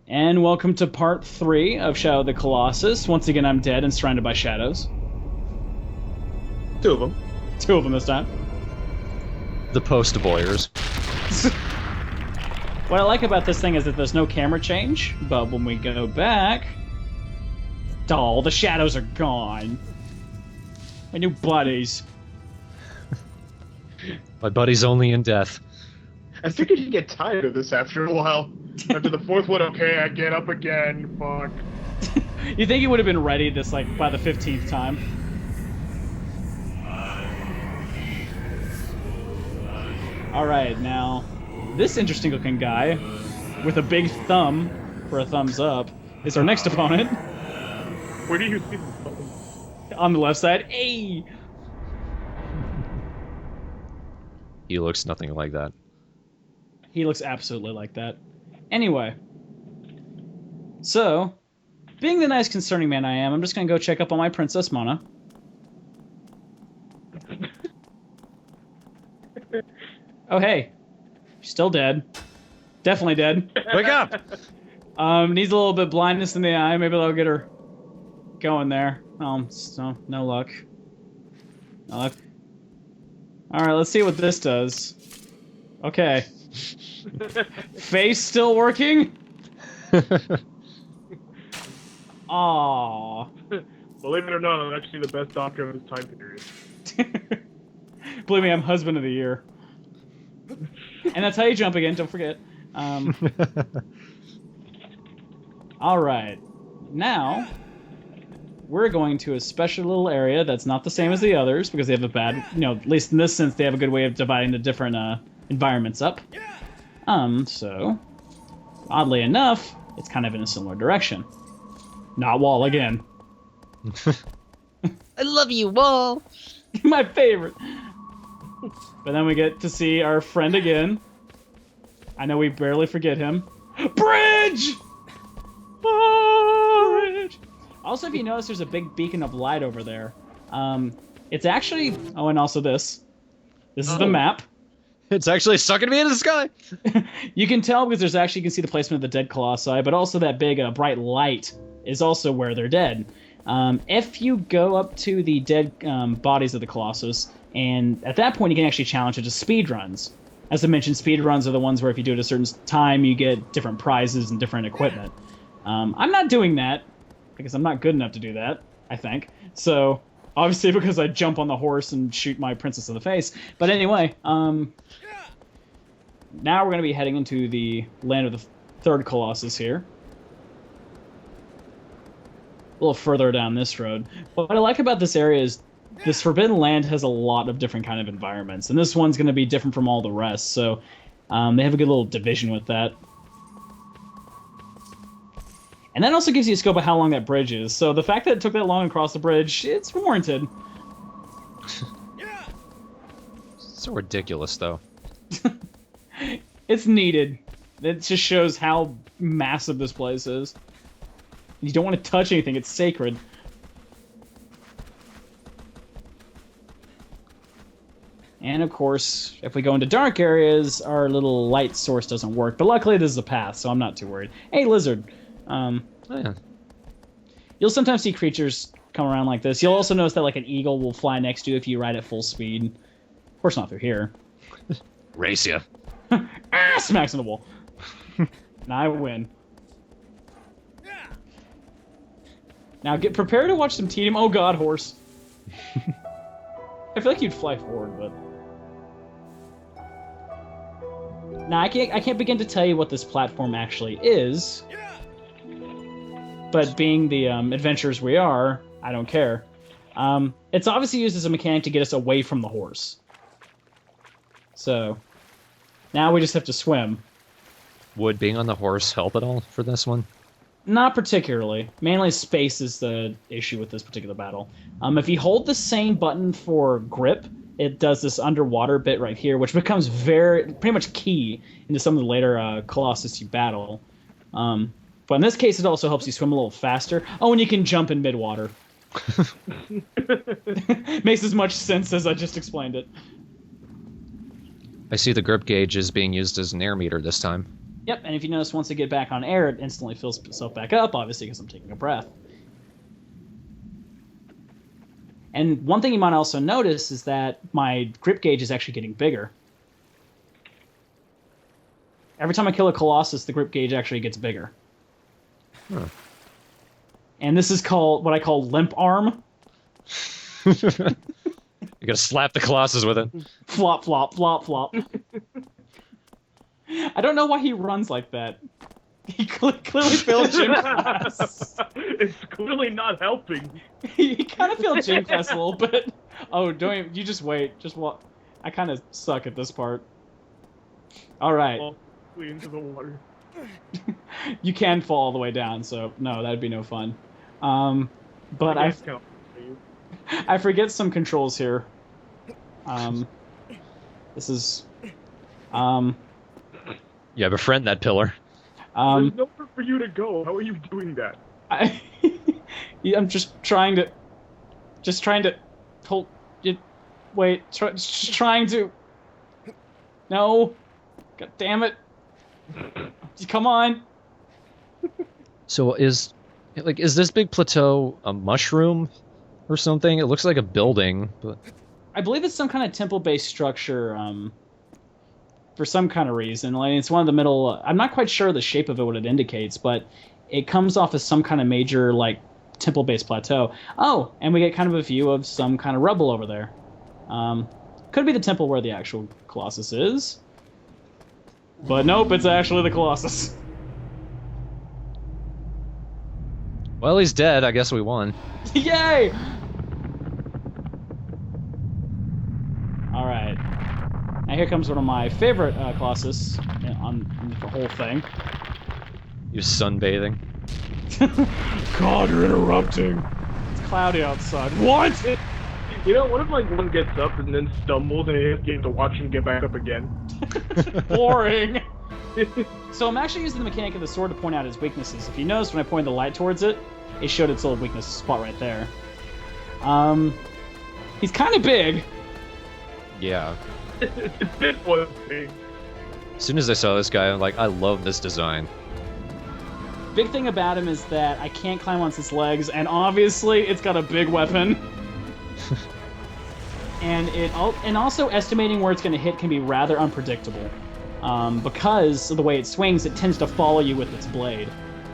And welcome to part 3 of Shadow of the Colossus. Once again, I'm dead and surrounded by shadows. Two of them. Two of them this time. The post-voyeurs. What I like about this thing is that there's no camera change, but when we go back... all the shadows are gone. My new buddies. My buddy's only in death. I figured you'd get tired of this after a while. After the fourth one, okay, I get up again, fuck. You think he would have been ready this, like, by the 15th time? Alright, now, this interesting-looking guy, with a big thumb for a thumbs up, is our next opponent. Where do you see the On the left side. Hey! He looks nothing like that. He looks absolutely like that. Anyway. So, being the nice concerning man I am, I'm just gonna go check up on my Princess Mona. Oh hey. She's still dead. Definitely dead. Wake up! Needs a little bit of blindness in the eye. Maybe that'll get her going there. So, no luck. No luck. Alright, let's see what this does. Okay. Face still working? Aww. Believe it or not, I'm actually the best doctor of this time period. Believe me, I'm husband of the year. And that's how you jump again, don't forget. Alright. Now, we're going to a special little area that's not the same as the others, because they have a bad, at least in this sense, they have a good way of dividing the different environments up. So, oddly enough, it's kind of in a similar direction. Not Wall again. I love you, Wall! My favorite! But then we get to see our friend again. I know we barely forget him. Bridge! Bridge! Also, if you notice, there's a big beacon of light over there. It's actually... Oh, and also this. This is the map. It's actually sucking me into the sky! You can tell because there's actually, you can see the placement of the dead Colossi, but also that big bright light is also where they're dead. If you go up to the dead bodies of the Colossus, and at that point you can actually challenge it to speed runs. As I mentioned, speed runs are the ones where if you do it at a certain time, you get different prizes and different equipment. I'm not doing that, because I'm not good enough to do that, I think. So, obviously because I jump on the horse and shoot my princess in the face. But anyway, now we're going to be heading into the land of the third Colossus here. A little further down this road. What I like about this area is this Forbidden Land has a lot of different kind of environments, and this one's going to be different from all the rest, so they have a good little division with that. And that also gives you a scope of how long that bridge is, so the fact that it took that long to cross the bridge, it's warranted. So ridiculous, though. It's needed. It just shows how massive this place is. You don't want to touch anything, it's sacred. And of course, if we go into dark areas, our little light source doesn't work. But luckily this is a path, so I'm not too worried. Hey, lizard. Oh, yeah. You'll sometimes see creatures come around like this. You'll also notice that like an eagle will fly next to you if you ride at full speed. Of course not through here. Race ya. Ah, smacks in the wall. And I win. Now get prepared to watch some tedium. Oh god, horse. I feel like you'd fly forward, but... Now, I can't begin to tell you what this platform actually is. But being the adventurers we are, I don't care. It's obviously used as a mechanic to get us away from the horse. So, now we just have to swim. Would being on the horse help at all for this one? Not particularly. Mainly space is the issue with this particular battle. If you hold the same button for grip, it does this underwater bit right here, which becomes pretty much key into some of the later Colossus you battle. But in this case, it also helps you swim a little faster. Oh, and you can jump in mid-water. Makes as much sense as I just explained it. I see the grip gauge is being used as an air meter this time. Yep, and if you notice, once I get back on air, it instantly fills itself back up, obviously, because I'm taking a breath. And one thing you might also notice is that my grip gauge is actually getting bigger. Every time I kill a Colossus, the grip gauge actually gets bigger. Huh. And this is called what I call limp arm. You gotta slap the Colossus with it. Flop, flop, flop, flop. I don't know why he runs like that. He clearly failed gym class. It's clearly not helping. He kind of failed gym class a little bit. Oh, don't even, you just wait. Just what? I kind of suck at this part. All right. Fall into the water. You can fall all the way down, so no, that'd be no fun. But I forget some controls here. This is Yeah, befriend that pillar. There's nowhere for you to go. How are you doing that? I'm just trying to hold it. Wait, just trying to. No, god damn it! Come on. So is this big plateau a mushroom or something? It looks like a building, but I believe it's some kind of temple-based structure. For some kind of reason, like it's one of the middle. I'm not quite sure the shape of it, what it indicates, but it comes off as some kind of major like temple-based plateau. Oh, and we get kind of a view of some kind of rubble over there. Could be the temple where the actual Colossus is, but nope, it's actually the Colossus. well, he's dead. I guess we won. Yay! All right. Now here comes one of my favorite Colossus on the whole thing. You're sunbathing. God, you're interrupting. It's cloudy outside. What? You know, what if like one gets up and then stumbles and you have to watch him get back up again? Boring. So I'm actually using the mechanic of the sword to point out his weaknesses. If you notice, when I pointed the light towards it, it showed its little weakness spot right there. He's kind of big. Yeah. It's been one thing. As soon as I saw this guy, I'm like, I love this design. Big thing about him is that I can't climb on its legs, and obviously it's got a big weapon. and also estimating where it's going to hit can be rather unpredictable. Because of the way it swings, it tends to follow you with its blade.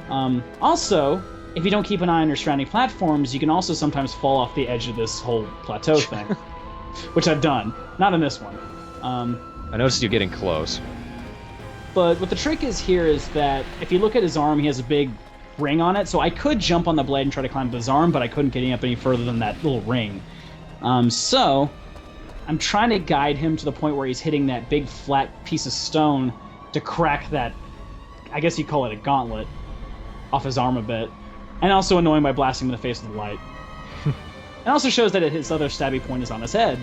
Also, if you don't keep an eye on your surrounding platforms, you can also sometimes fall off the edge of this whole plateau thing. Which I've done. Not in this one. I noticed you getting close. But what the trick is here is that if you look at his arm, he has a big ring on it, so I could jump on the blade and try to climb up his arm, but I couldn't get up any further than that little ring. So I'm trying to guide him to the point where he's hitting that big flat piece of stone to crack that, I guess you'd call it a gauntlet, off his arm a bit. And also annoy him by blasting him in the face with the light. It also shows that his other stabby point is on his head.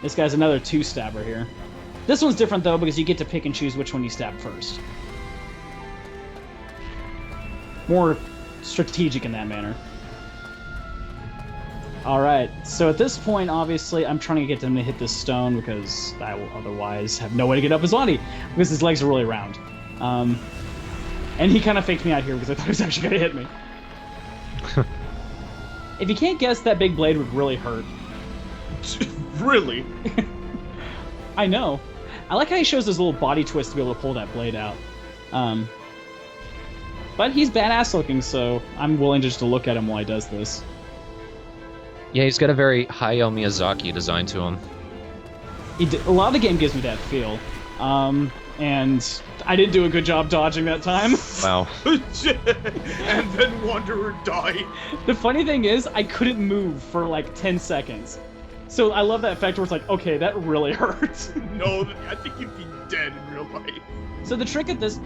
This guy's another two-stabber here. This one's different, though, because you get to pick and choose which one you stab first. More strategic in that manner. Alright, so at this point, obviously, I'm trying to get him to hit this stone because I will otherwise have no way to get up his body, because his legs are really round. And he kind of faked me out here because I thought he was actually going to hit me. If you can't guess, that big blade would really hurt. Really? I know. I like how he shows his little body twist to be able to pull that blade out. But he's badass looking, so I'm willing just to look at him while he does this. Yeah, he's got a very Hayao Miyazaki design to him. A lot of the game gives me that feel. And I didn't do a good job dodging that time. Wow. And then Wanderer died. The funny thing is, I couldn't move for like 10 seconds. So I love that effect where it's like, okay, that really hurts. No, I think you'd be dead in real life. So the trick at this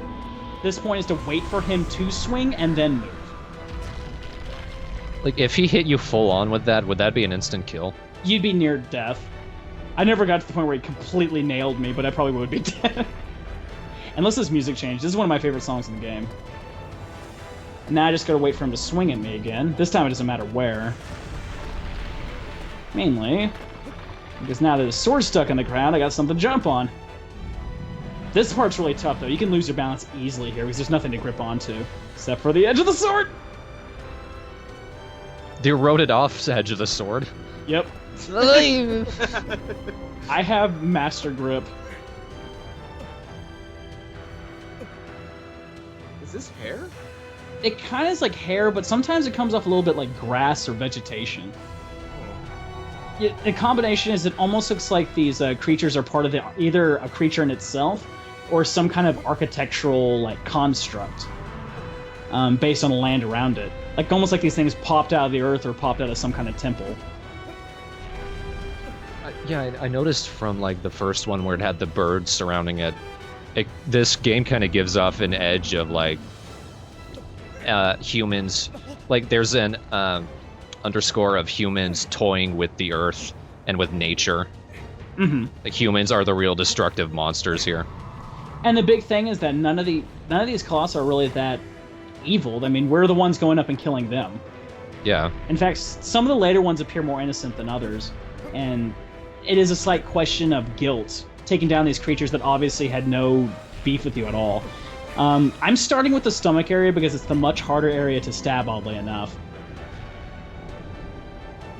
point is to wait for him to swing and then move. Like, if he hit you full on with that, would that be an instant kill? You'd be near death. I never got to the point where he completely nailed me, but I probably would be dead. Unless this music changed. This is one of my favorite songs in the game. Now I just gotta wait for him to swing at me again. This time it doesn't matter where. Mainly because now that his sword's stuck in the ground, I got something to jump on. This part's really tough, though. You can lose your balance easily here because there's nothing to grip onto, except for the edge of the sword! The eroded off edge of the sword. Yep. I have master grip. Is this hair? It kind of is like hair, but sometimes it comes off a little bit like grass or vegetation. The combination is it almost looks like these creatures are part of either a creature in itself or some kind of architectural like construct based on the land around it. Like almost like these things popped out of the earth or popped out of some kind of temple. Yeah, I noticed from like the first one where it had the birds surrounding it. This game kind of gives off an edge of like humans. Like there's an underscore of humans toying with the earth and with nature. Mm-hmm. Like humans are the real destructive monsters here. And the big thing is that none of these Colossi are really that evil. I mean, we're the ones going up and killing them. Yeah. In fact, some of the later ones appear more innocent than others, and it is a slight question of guilt, taking down these creatures that obviously had no beef with you at all. I'm starting with the stomach area because it's the much harder area to stab, oddly enough.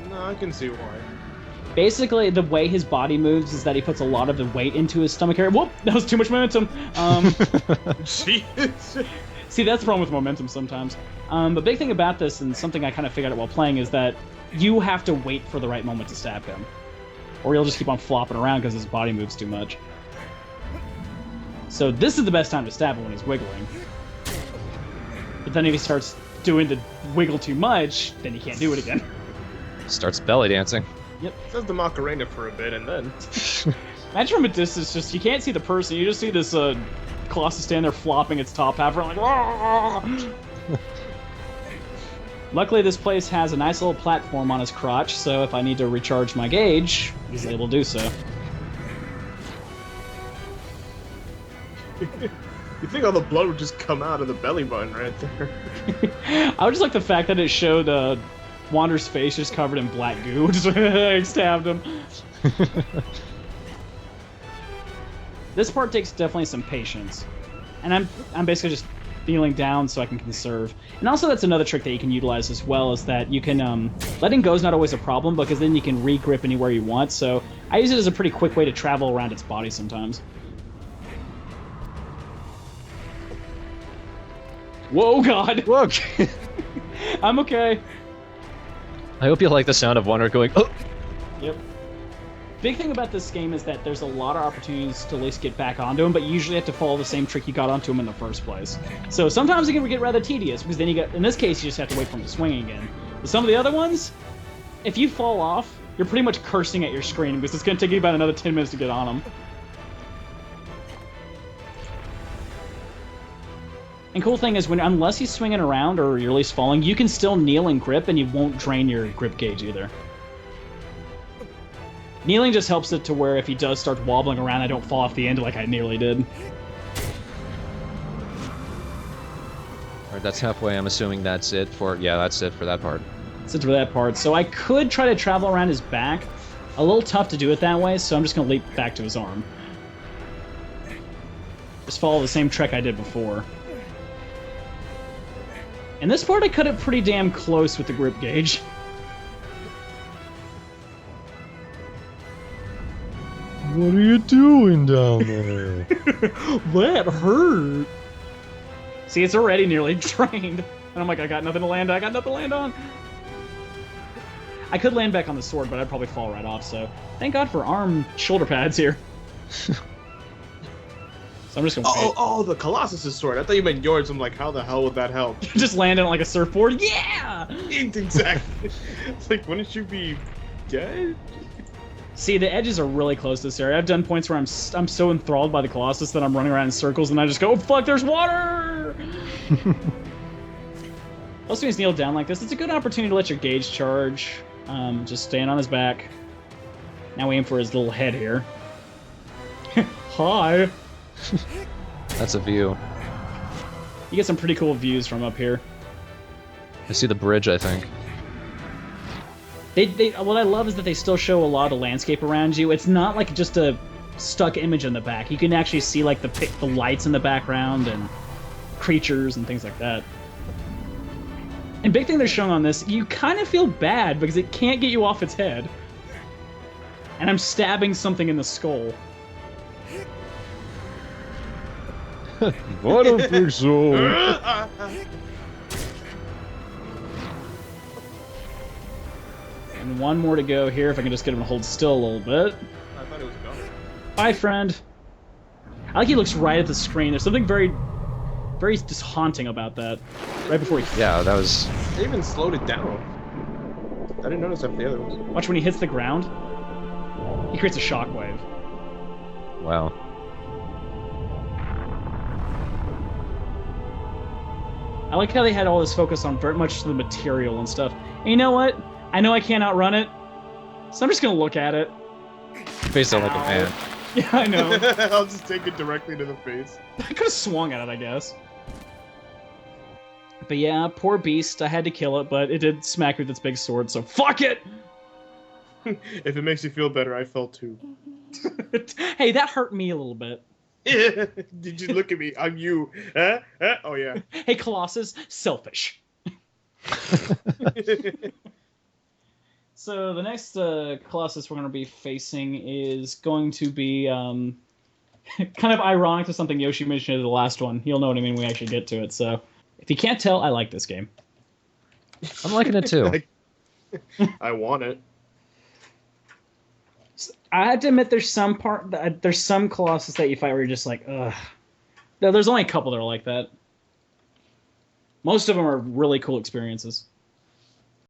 No, I can see why. Basically, the way his body moves is that he puts a lot of the weight into his stomach area. Whoop! That was too much momentum. Jeez. See, that's the problem with momentum sometimes. But big thing about this, and something I kind of figured out while playing, is that you have to wait for the right moment to stab him. Or he'll just keep on flopping around because his body moves too much. So this is the best time to stab him when he's wiggling. But then if he starts doing the wiggle too much, then you can't do it again. Starts belly dancing. Yep. Does the Macarena for a bit, and then... Imagine from a distance, just you can't see the person, you just see this Colossus stand there flopping its top half around like... Aah! Luckily, this place has a nice little platform on his crotch, so if I need to recharge my gauge, he's able to do so. You think all the blood would just come out of the belly button right there. I would just like the fact that it showed Wander's face just covered in black goo. Just stabbed him. This part takes definitely some patience. And I'm basically just kneeling down so I can conserve. And also that's another trick that you can utilize as well, is that you can, letting go is not always a problem because then you can re-grip anywhere you want, so I use it as a pretty quick way to travel around its body sometimes. Whoa, God! Whoa! I'm okay. I hope you like the sound of Wander going, oh! Yep. Big thing about this game is that there's a lot of opportunities to at least get back onto him, but you usually have to follow the same trick you got onto him in the first place. So sometimes it can get rather tedious, because then in this case, you just have to wait for him to swing again. But some of the other ones, if you fall off, you're pretty much cursing at your screen, because it's going to take you about another 10 minutes to get on him. And cool thing is, unless he's swinging around, or you're at least falling, you can still kneel and grip, and you won't drain your grip gauge either. Kneeling just helps it to where if he does start wobbling around, I don't fall off the end like I nearly did. Alright, that's halfway. I'm assuming that's it for... Yeah, that's it for that part. That's it for that part. So I could try to travel around his back. A little tough to do it that way, so I'm just going to leap back to his arm. Just follow the same trick I did before. And this part I cut it pretty damn close with the grip gauge. What are you doing down there? That hurt. See, it's already nearly drained. And I'm like, I got nothing to land on. I got nothing to land on. I could land back on the sword, but I'd probably fall right off, so thank God for arm shoulder pads here. So I'm just gonna Oh, the Colossus' sword. I thought you meant yours. I'm like, how the hell would that help? just land on like a surfboard. Yeah! Exactly. It's like, wouldn't you be dead? See, the edges are really close to this area. I've done points where I'm so enthralled by the Colossus that I'm running around in circles and I just go, oh fuck, there's water! Also, when he's kneeled down like this, it's a good opportunity to let your gauge charge. Just stand on his back. Now we aim for his little head here. Hi! That's a view. You get some pretty cool views from up here. I see the bridge, I think. What I love is that they still show a lot of landscape around you. It's not like just a stuck image in the back. You can actually see like the lights in the background and creatures and things like that. And big thing they're showing on this, you kind of feel bad because it can't get you off its head. And I'm stabbing something in the skull. I don't think so. And one more to go here if I can just get him to hold still a little bit. I thought it was gone. Bye, friend. I like he looks right at the screen. There's something very, very just haunting about that. Right before he... Yeah, that was... They even slowed it down. I didn't notice that for the other ones. Watch when he hits the ground. He creates a shockwave. Wow. I like how they had all this focus on very much the material and stuff. And you know what? I know I can't outrun it, so I'm just gonna look at it. Face out like a man. Yeah, I know. I'll just take it directly to the face. I could have swung at it, I guess. But yeah, poor beast. I had to kill it, but it did smack me with its big sword, so fuck it! If it makes you feel better, I fell too. Hey, that hurt me a little bit. Did you look at me? I'm you. Huh? Huh? Oh, yeah. Hey, Colossus, selfish. So the next Colossus we're going to be facing is going to be kind of ironic to something Yoshi mentioned in the last one. You'll know what I mean when we actually get to it. So if you can't tell, I like this game. I'm liking it too. I want it. I have to admit, there's some Colossus that you fight where you're just like, ugh. There's only a couple that are like that. Most of them are really cool experiences.